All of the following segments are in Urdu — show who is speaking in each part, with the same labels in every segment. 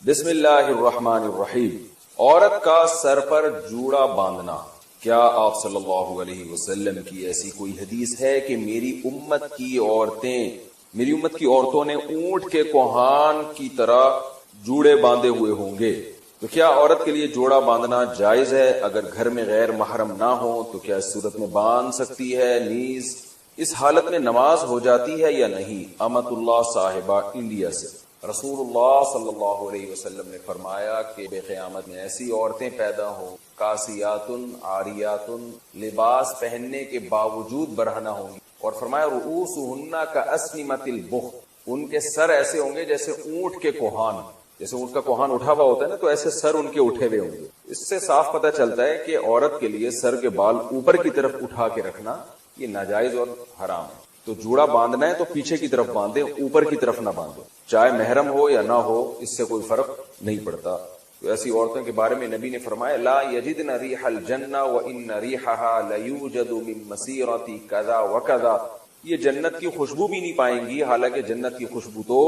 Speaker 1: بسم اللہ الرحمن الرحیم۔ عورت کا سر پر جوڑا باندھنا، کیا آپ صلی اللہ علیہ وسلم کی ایسی کوئی حدیث ہے کہ میری امت کی عورتوں نے اونٹ کے کوہان کی طرح جوڑے باندھے ہوئے ہوں گے؟ تو کیا عورت کے لیے جوڑا باندھنا جائز ہے؟ اگر گھر میں غیر محرم نہ ہو تو کیا اس صورت میں باندھ سکتی ہے؟ نیز اس حالت میں نماز ہو جاتی ہے یا نہیں؟ امت اللہ صاحبہ انڈیا سے۔ رسول اللہ صلی اللہ علیہ وسلم نے فرمایا کہ بے قیامت میں ایسی عورتیں پیدا ہوں کاسیاتن عاریاتن، لباس پہننے کے باوجود برہنہ ہوں گی، اور فرمایا رؤوسہن کاسنمۃ البخت، ان کے سر ایسے ہوں گے جیسے اونٹ کے کوہان، جیسے اونٹ کا کوہان اٹھا ہوا ہوتا ہے نا، تو ایسے سر ان کے اٹھے ہوئے ہوں گے۔ اس سے صاف پتہ چلتا ہے کہ عورت کے لیے سر کے بال اوپر کی طرف اٹھا کے رکھنا یہ ناجائز اور حرام ہے۔ تو جوڑا باندھنا ہے تو پیچھے کی طرف باندھے، اوپر کی طرف نہ باندھے، چاہے محرم ہو یا نہ ہو، اس سے کوئی فرق نہیں پڑتا۔ تو ایسی عورتوں کے بارے میں نبی نے فرمایا لا یجدن ریح الجنہ وان ریحها لیوجد من مسیرۃ کذا وکذا، یہ جنت کی خوشبو بھی نہیں پائیں گی، حالانکہ جنت کی خوشبو تو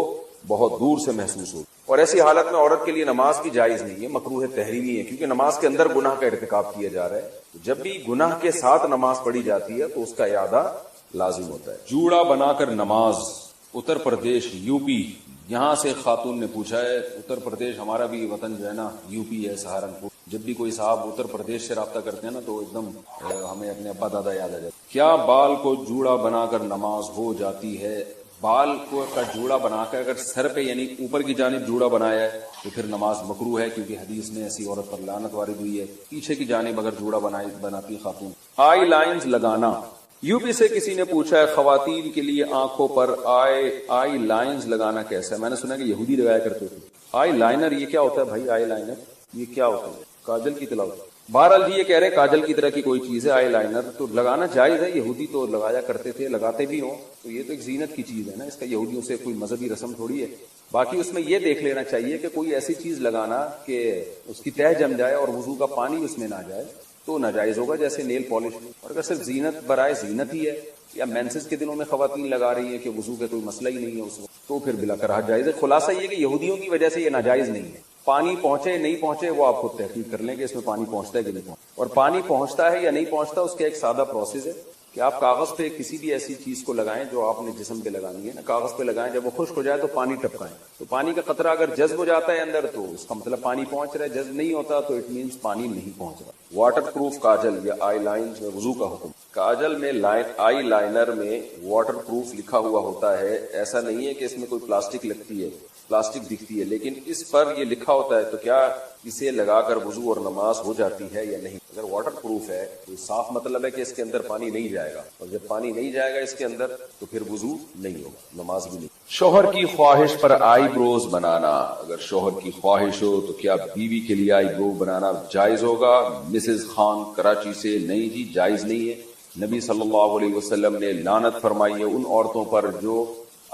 Speaker 1: بہت دور سے محسوس ہو۔ اور ایسی حالت میں عورت کے لیے نماز بھی جائز نہیں ہے، مکروہ تحریمی ہے، کیونکہ نماز کے اندر گناہ کا ارتکاب کیا جا رہا ہے۔ جب بھی گناہ کے ساتھ نماز پڑھی جاتی ہے تو اس کا اعادہ لازم ہوتا ہے۔ جوڑا بنا کر نماز، اتر پردیش یو پی، یہاں سے خاتون نے پوچھا ہے، اتر پردیش ہمارا بھی وطن جو ہے نا یو پی ہے، سہارنپور، جب بھی کوئی صاحب اتر پردیش سے رابطہ کرتے ہیں نا تو ایک دم ہمیں اپنے ابا دادا یاد آ جاتے۔ کیا بال کو جوڑا بنا کر نماز ہو جاتی ہے؟ بال کو کا جوڑا بنا کر اگر سر پہ یعنی اوپر کی جانب جوڑا بنایا ہے تو پھر نماز مکروہ ہے، کیونکہ حدیث میں ایسی عورت پر لعنت وارد ہوئی ہے۔ پیچھے کی جانب اگر جوڑا بناتی خاتون۔ آئی لائنز لگانا، یو پی سے کسی نے پوچھا ہے خواتین کے لیے آنکھوں پر آئی لائنز لگانا کیسا ہے؟ میں نے سنا کہ یہودی لگایا کرتے تھے۔ آئی لائنر یہ کیا ہوتا ہے بھائی؟ آئی لائنر یہ کیا ہوتا ہے؟ کاجل کی تلاوت۔ بہرحال جی یہ کہہ رہے کاجل کی طرح کی کوئی چیز ہے آئی لائنر، تو لگانا جائز ہے، یہودی تو لگایا کرتے تھے، لگاتے بھی ہوں، تو یہ تو ایک زینت کی چیز ہے نا، اس کا یہودیوں سے کوئی مذہبی رسم تھوڑی ہے۔ باقی اس میں یہ دیکھ لینا چاہیے کہ کوئی ایسی چیز لگانا کہ اس کی تہ جم جائے اور وضو کا پانی اس میں نہ جائے تو ناجائز ہوگا، جیسے نیل پالش۔ اور اگر صرف زینت برائے زینت ہی ہے یا مینسز کے دنوں میں خواتین لگا رہی ہیں کہ وضو کا کوئی مسئلہ ہی نہیں ہے اس وقت، تو پھر بلا کراہت جائز ہے۔ خلاصہ یہ کہ یہودیوں کی وجہ سے یہ ناجائز نہیں ہے۔ پانی پہنچے نہیں پہنچے وہ آپ خود تحقیق کر لیں کہ اس میں پانی پہنچتا ہے کہ نہیں پہنچتا، اور پانی پہنچتا ہے یا نہیں پہنچتا اس کا ایک سادہ پروسیس ہے کہ آپ کاغذ پہ کسی بھی ایسی چیز کو لگائیں جو آپ نے جسم پہ لگانی ہے نا، کاغذ پہ لگائیں، جب وہ خشک ہو جائے تو پانی ٹپکائیں، تو پانی کا قطرہ اگر جذب ہو جاتا ہے اندر تو اس کا مطلب پانی پہنچ رہا ہے، جذب نہیں ہوتا تو اٹ مینس پانی نہیں پہنچ رہا۔ واٹر پروف کاجل یا آئی لائنز میں وضو کا حکم۔ کاجل میں آئی لائنر میں واٹر پروف لکھا ہوا ہوتا ہے، ایسا نہیں ہے کہ اس میں کوئی پلاسٹک لگتی ہے، پلاسٹک دکھتی ہے، لیکن اس پر یہ لکھا ہوتا ہے، تو کیا اسے لگا کر وضو اور نماز ہو جاتی ہے یا نہیں؟ اگر واٹر پروف ہے تو صاف مطلب ہے کہ اس کے اندر پانی نہیں جائے گا، اور جب پانی نہیں جائے گا اس کے اندر تو پھر وضو نہیں ہوگا، نماز بھی نہیں۔ شوہر کی خواہش پر آئی بروز بنانا، اگر شوہر کی خواہش ہو تو کیا بیوی کے لیے آئی برو بنانا جائز ہوگا؟ مسز خان کراچی سے، نہیں جی جائز نہیں ہے۔ نبی صلی اللہ علیہ وسلم نے لعنت فرمائی ہے ان عورتوں پر جو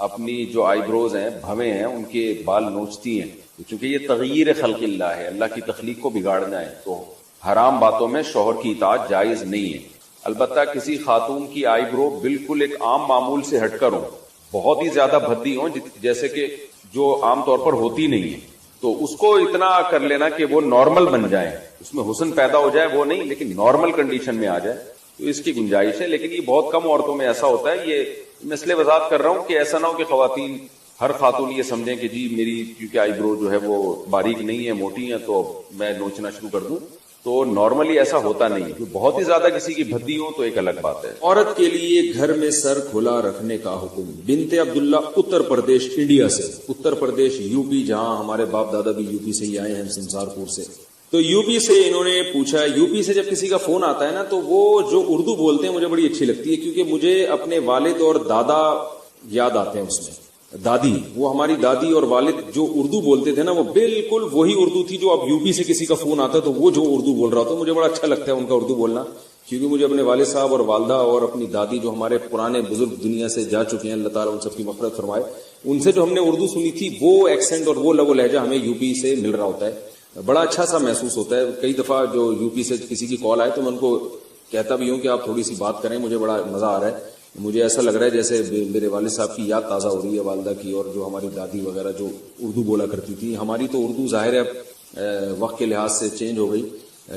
Speaker 1: اپنی جو آئی بروز ہیں، بھویں ہیں، ان کے بال نوچتی ہیں، چونکہ یہ تغیر خلق اللہ ہے، اللہ کی تخلیق کو بگاڑنا ہے، تو حرام باتوں میں شوہر کی اطاعت جائز نہیں ہے۔ البتہ کسی خاتون کی آئی برو بالکل ایک عام معمول سے ہٹ کر ہو، بہت ہی زیادہ بھدی ہوں جیسے کہ جو عام طور پر ہوتی نہیں ہے، تو اس کو اتنا کر لینا کہ وہ نارمل بن جائے، اس میں حسن پیدا ہو جائے، وہ نہیں لیکن نارمل کنڈیشن میں آ جائے، تو اس کی گنجائش ہے، لیکن یہ بہت کم عورتوں میں ایسا ہوتا ہے۔ یہ میں اس لیے وضاحت کر رہا ہوں کہ ایسا نہ ہو کہ خواتین، ہر خاتون یہ سمجھیں کہ جی میری کیونکہ آئی برو جو ہے وہ باریک نہیں ہے، موٹی ہے، تو میں نوچنا شروع کر دوں، تو نارملی ایسا ہوتا نہیں ہے۔ بہت ہی زیادہ کسی کی بھدی ہو تو ایک الگ بات ہے۔ عورت کے لیے گھر میں سر کھلا رکھنے کا حکم، بنت عبداللہ اتر پردیش انڈیا سے، اتر پردیش یو پی، جہاں ہمارے باپ دادا بھی یو پی سے ہی آئے ہیں، سنسار پور سے، تو یو پی سے انہوں نے پوچھا ہے۔ یو پی سے جب کسی کا فون آتا ہے نا تو وہ جو اردو بولتے ہیں مجھے بڑی اچھی لگتی ہے، کیونکہ مجھے اپنے والد اور دادا یاد آتے ہیں اس میں، دادی، وہ ہماری دادی اور والد جو اردو بولتے تھے نا وہ بالکل وہی اردو تھی جو اب یو پی سے کسی کا فون آتا ہے تو وہ جو اردو بول رہا ہوتا ہے، مجھے بڑا اچھا لگتا ہے ان کا اردو بولنا، کیونکہ مجھے اپنے والد صاحب اور والدہ اور اپنی دادی جو ہمارے پرانے بزرگ دنیا سے جا چکے ہیں، اللہ تعالیٰ ان سب کی مغفرت فرمائے، ان سے جو ہم نے اردو سنی تھی وہ ایکسنٹ اور وہ لب و لہجہ ہمیں یو پی سے مل رہا ہوتا ہے، بڑا اچھا سا محسوس ہوتا ہے۔ کئی دفعہ جو یو پی سے کسی کی کال آئے تو میں ان کو کہتا بھی ہوں کہ آپ تھوڑی سی بات کریں، مجھے بڑا مزہ آ رہا ہے، مجھے ایسا لگ رہا ہے جیسے میرے والد صاحب کی یاد تازہ ہو رہی ہے، والدہ کی، اور جو ہماری دادی وغیرہ جو اردو بولا کرتی تھی. ہماری تو اردو ظاہر ہے وقت کے لحاظ سے چینج ہو گئی،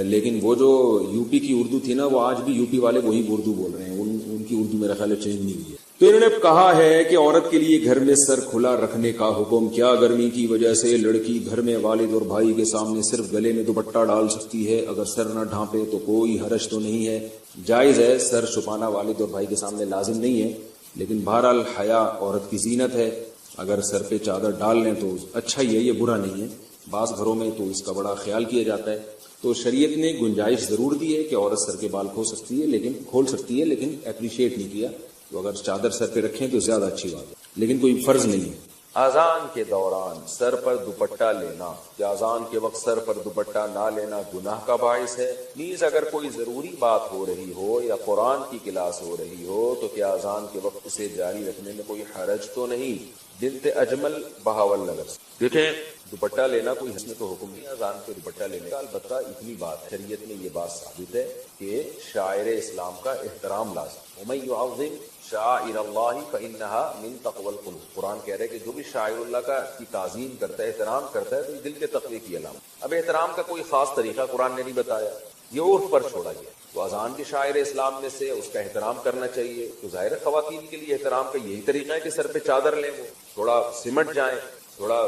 Speaker 1: لیکن وہ جو یو پی کی اردو تھی نا، وہ آج بھی یو پی والے وہی اردو بول رہے ہیں. ان کی اردو میرا خیال ہے چینج نہیں ہوئی ہے. تو انہوں نے کہا ہے کہ عورت کے لیے گھر میں سر کھلا رکھنے کا حکم. کیا گرمی کی وجہ سے لڑکی گھر میں والد اور بھائی کے سامنے صرف گلے میں دوپٹہ ڈال سکتی ہے؟ اگر سر نہ ڈھانپے تو کوئی حرج تو نہیں ہے، جائز ہے. سر چھپانا والد اور بھائی کے سامنے لازم نہیں ہے، لیکن بہرحال حیا عورت کی زینت ہے. اگر سر پہ چادر ڈال لیں تو اچھا ہی ہے، یہ برا نہیں ہے. بعض گھروں میں تو اس کا بڑا خیال کیا جاتا ہے. تو شریعت نے گنجائش ضرور دی ہے کہ عورت سر کے بال کھول سکتی ہے، لیکن اپریشیٹ نہیں کیا. تو اگر چادر سر پہ رکھیں تو زیادہ اچھی بات ہے، لیکن کوئی فرض نہیں ہے. اذان کے دوران سر پر دوپٹہ لینا، کیا اذان کے وقت سر پر دوپٹہ نہ لینا گناہ کا باعث ہے؟ نیز اگر کوئی ضروری بات ہو رہی ہو یا قرآن کی کلاس ہو رہی ہو تو کیا اذان کے وقت اسے جاری رکھنے میں کوئی حرج تو نہیں؟ بنت اجمل بہاول نگر. دیکھیں، دوپٹہ لینا کوئی حسن تو حکم نہیں اذان پہ دوپٹہ لینے کا. البتہ اتنی بات ہے، شریعت میں یہ بات ثابت ہے کہ شاعر اسلام کا احترام لازم. وَمَن يُعَظِّمْ شَعَائِرَ اللَّهِ فَإِنَّهَا مِن تَقْوَى الْقُلُوبِ. قرآن کہہ رہے ہے کہ جو بھی شاعر اللہ کی تعظیم کرتا ہے، احترام کرتا ہے، تو یہ دل کے تقوی کی علامت. اب احترام کا کوئی خاص طریقہ قرآن نے نہیں بتایا، یہ عرف پر چھوڑا گیا. تو اذان کے شاعر اسلام میں سے اس کا احترام کرنا چاہیے. تو ظاہر خواتین کے لیے احترام کا یہی طریقہ ہے کہ سر پہ چادر لیں، وہ تھوڑا سمٹ جائیں، تھوڑا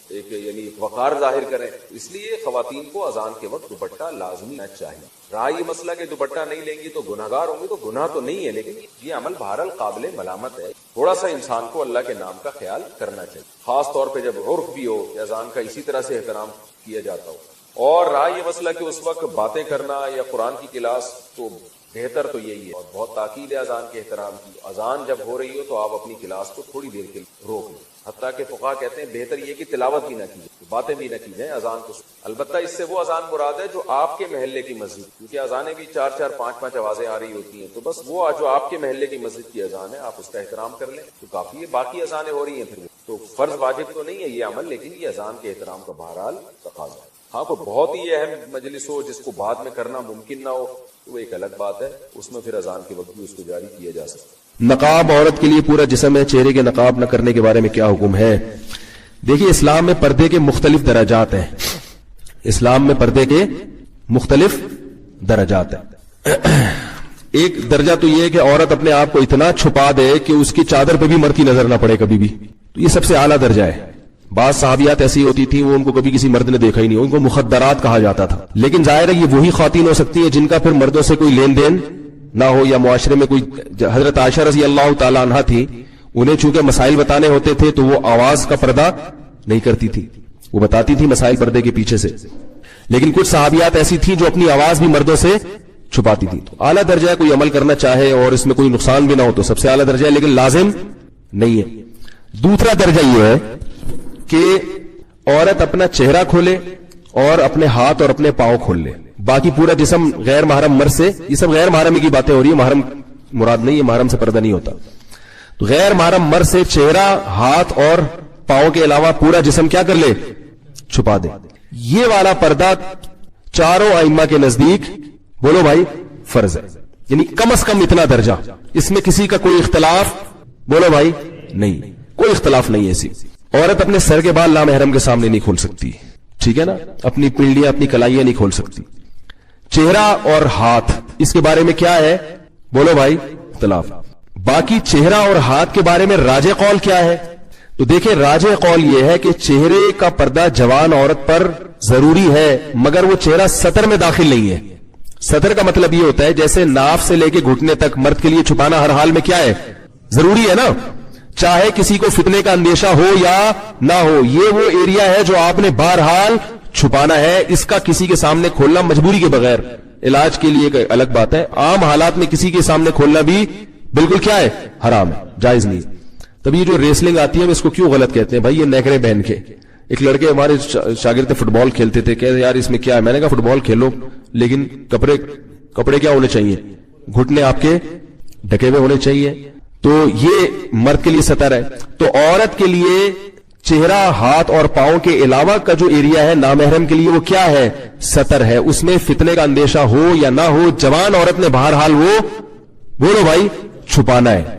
Speaker 1: ایک یعنی وقار ظاہر کریں. اس لیے خواتین کو اذان کے وقت دوپٹہ لازمی نہ چاہیے. رہا یہ مسئلہ کہ دوپٹہ نہیں لیں گی تو گناہ گار ہوں گی، تو گناہ تو نہیں ہے، لیکن یہ عمل بہرحال قابل ملامت ہے. تھوڑا سا انسان کو اللہ کے نام کا خیال کرنا چاہیے، خاص طور پہ جب عرف بھی ہو کہ اذان کا اسی طرح سے احترام کیا جاتا ہو. اور رہا یہ مسئلہ کہ اس وقت باتیں کرنا یا قرآن کی کلاس، تو بہتر تو یہی ہے، اور بہت تاکید ہے اذان کے احترام کی. اذان جب ہو رہی ہو تو آپ اپنی کلاس کو تھوڑی دیر کے لیے روک لیں. حتیٰ کہ فقہا کہتے ہیں بہتر یہ کہ تلاوت بھی نہ کی جائے، باتیں بھی نہ کی جائیں اذان کو. البتہ اس سے وہ اذان مراد ہے جو آپ کے محلے کی مسجد، کیونکہ اذانیں بھی 4-4 5-5 آوازیں آ رہی ہوتی ہیں، تو بس وہ جو آپ کے محلے کی مسجد کی اذان ہے آپ اس کا احترام کر لیں تو کافی ہے. باقی اذانیں ہو رہی ہیں پھر تو فرض واجب تو نہیں ہے یہ عمل، لیکن یہ اذان کے احترام کا بہرحال تقاضا ہے. ہاں، کوئی بہت ہی اہم مجلس ہو جس کو بعد میں کرنا ممکن نہ ہو تو وہ ایک الگ بات ہے، اس میں پھر اذان کے وقت بھی اس کو جاری کیا جا سکتا ہے.
Speaker 2: نقاب عورت کے لیے پورا جسم ہے، چہرے کے نقاب نہ کرنے کے بارے میں کیا حکم ہے؟ دیکھیے، اسلام میں پردے کے مختلف درجات ہیں. اسلام میں پردے کے مختلف درجات ہیں. ایک درجہ تو یہ ہے کہ عورت اپنے آپ کو اتنا چھپا دے کہ اس کی چادر پہ بھی مرد کی نظر نہ پڑے کبھی بھی، تو یہ سب سے اعلیٰ درجہ ہے. بعض صحابیات ایسی ہوتی تھیں وہ ان کو کبھی کسی مرد نے دیکھا ہی نہیں، ان کو مخدرات کہا جاتا تھا. لیکن ظاہر ہے یہ وہی خواتین ہو سکتی ہیں جن کا پھر مردوں سے کوئی لین دین نہ ہو، یا معاشرے میں کوئی. حضرت عائشہ رضی اللہ تعالی عنہا تھی، انہیں چونکہ مسائل بتانے ہوتے تھے تو وہ آواز کا پردہ نہیں کرتی تھی، وہ بتاتی تھی مسائل پردے کے پیچھے سے. لیکن کچھ صحابیات ایسی تھیں جو اپنی آواز بھی مردوں سے چھپاتی تھی. تو اعلیٰ درجہ ہے، کوئی عمل کرنا چاہے اور اس میں کوئی نقصان بھی نہ ہو تو سب سے اعلیٰ درجہ ہے، لیکن لازم نہیں ہے. دوسرا درجہ یہ ہے کہ عورت اپنا چہرہ کھولے اور اپنے ہاتھ اور اپنے پاؤں کھول لے، باقی پورا جسم غیر محرم مرد سے. یہ سب غیر محرم کی باتیں ہو رہی ہیں، محرم مراد نہیں ہے، محرم سے پردہ نہیں ہوتا. تو غیر محرم مرد سے چہرہ، ہاتھ اور پاؤں کے علاوہ پورا جسم کیا کر لے؟ چھپا دے. یہ والا پردہ چاروں ائمہ کے نزدیک بولو بھائی فرض ہے، یعنی کم از کم اتنا درجہ. اس میں کسی کا کوئی اختلاف بولو بھائی نہیں، کوئی اختلاف نہیں ہے. ایسی عورت اپنے سر کے بال نامحرم کے سامنے نہیں کھول سکتی، ٹھیک ہے نا، اپنی پنڈلیاں اپنی کلائیاں نہیں کھول سکتی. چہرہ اور ہاتھ اس کے بارے میں کیا ہے بولو بھائی اختلاف. باقی چہرہ اور ہاتھ کے بارے میں راجح قول کیا ہے؟ تو دیکھیں، راجح قول یہ ہے کہ چہرے کا پردہ جوان عورت پر ضروری ہے، مگر وہ چہرہ سطر میں داخل نہیں ہے. سطر کا مطلب یہ ہوتا ہے جیسے ناف سے لے کے گھٹنے تک مرد کے لیے چھپانا ہر حال میں کیا ہے؟ ضروری ہے نا، چاہے کسی کو فتنے کا اندیشہ ہو یا نہ ہو. یہ وہ ایریا ہے جو آپ نے بہرحال چھپانا ہے، اس کا کسی کے سامنے کھولنا مجبوری کے بغیر، علاج کے لیے ایک الگ بات ہے، عام حالات میں کسی کے سامنے کھولنا بھی بالکل کیا ہے؟ حرام ہے، جائز نہیں. تب یہ جو ریسلنگ آتی ہے ہم اس کو کیوں غلط کہتے ہیں بھائی؟ یہ نیکریں پہن کے. ایک لڑکے ہمارے شاگرد فٹ بال کھیلتے تھے، کہتے یار اس میں کیا ہے؟ میں نے کہا فٹ بال کھیلو لیکن کپڑے کیا ہونے چاہیے؟ گھٹنے آپ کے ڈھکے ہوئے ہونے چاہیے. تو یہ مرد کے لیے سطر ہے. تو عورت کے لیے چہرہ، ہاتھ اور پاؤں کے علاوہ کا جو ایریا ہے نامحرم کے لیے وہ کیا ہے؟ سطر ہے. اس میں فتنے کا اندیشہ ہو یا نہ ہو، جوان عورت نے بہرحال وہ بولو بھائی چھپانا ہے.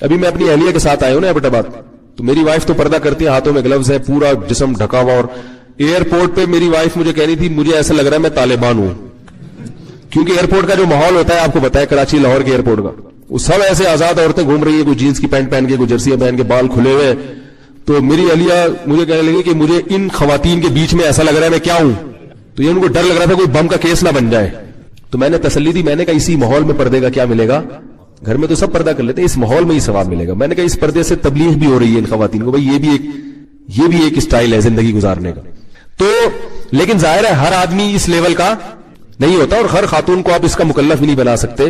Speaker 2: ابھی میں اپنی اہلیہ کے ساتھ آیا ہوں نا ایبٹاباد, تو میری وائف تو پردہ کرتی ہے, ہاتھوں میں گلوز ہے, پورا جسم ڈھکا ہوا, اور ایئرپورٹ پہ میری وائف مجھے کہہ رہی تھی مجھے ایسا لگ رہا ہے میں طالبان ہوں, کیونکہ ایئرپورٹ کا جو ماحول ہوتا ہے آپ کو پتا ہے, کراچی لاہور کے ایئرپورٹ کا, وہ سب ایسے آزاد عورتیں گھوم رہی ہے, کوئی جینس کی پینٹ پہن کے, کوئی جرسیاں پہن کے, بال کھلے ہوئے. تو میری اہلیہ مجھے کہنے لگی کہ مجھے ان خواتین کے بیچ میں ایسا لگ رہا ہے میں کیا ہوں, تو یہ ان کو ڈر لگ رہا تھا کوئی بم کا کیس نہ بن جائے. تو میں نے تسلی دی, میں نے کہا اسی ماحول میں پردے کا کیا ملے گا, گھر میں تو سب پردہ کر لیتے ہیں, اس ماحول میں ہی ثواب ملے گا. میں نے کہا اس پردے سے تبلیغ بھی ہو رہی ہے ان خواتین کو, بھائی یہ بھی ایک اسٹائل ہے زندگی گزارنے کا. تو لیکن ظاہر ہے ہر آدمی اس لیول کا نہیں ہوتا, اور ہر خاتون کو آپ اس کا مکلف بھی نہیں بنا سکتے.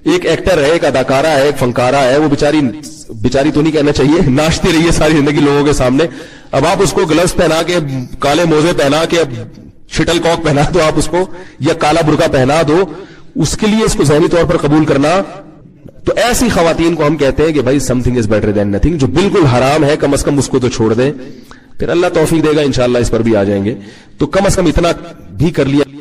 Speaker 2: ایک ایکٹر ہے, ایک اداکارہ ہے, ایک فنکارہ ہے, وہ بیچاری تو نہیں کہنا چاہیے, ناچتی رہی ہے ساری زندگی لوگوں کے سامنے. اب آپ اس کو گلوز پہنا کے, کالے موزے پہنا کے, شٹل کاک پہنا دو آپ اس کو, یا کالا برقع پہنا دو, اس کے لیے اس کو ذہنی طور پر قبول کرنا. تو ایسی خواتین کو ہم کہتے ہیں کہ بھائی some thing is better than nothing, جو بالکل حرام ہے کم از کم اس کو تو چھوڑ دیں, پھر اللہ توفیق دے گا انشاءاللہ اس پر بھی آ جائیں گے. تو کم از کم اتنا بھی کر لیا.